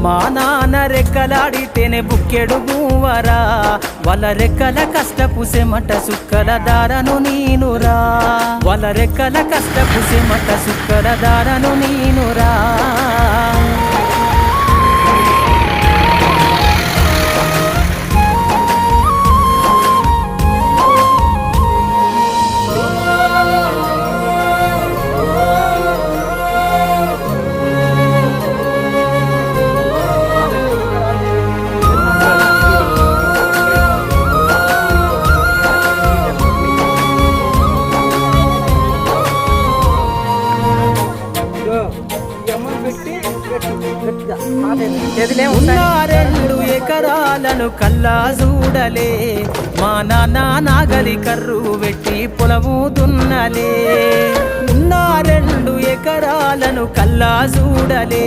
మా నాన్న రెక్కలాడితేనే బుక్కెడు గువ్వరా వాళ్ళ రెక్కల కష్టపు సెమట సుక్కల దారను నీనురా వాళ్ళ రెక్కల కష్టపు సెమట సుక్కల దారను నీనురా ఉన్న 2 ఎకరాలను కల్లా చూడలే మా నాన్న నాగలి కర్రు వెట్టి పొలము దున్నలే ఉన్న 2 ఎకరాలను కల్లా చూడలే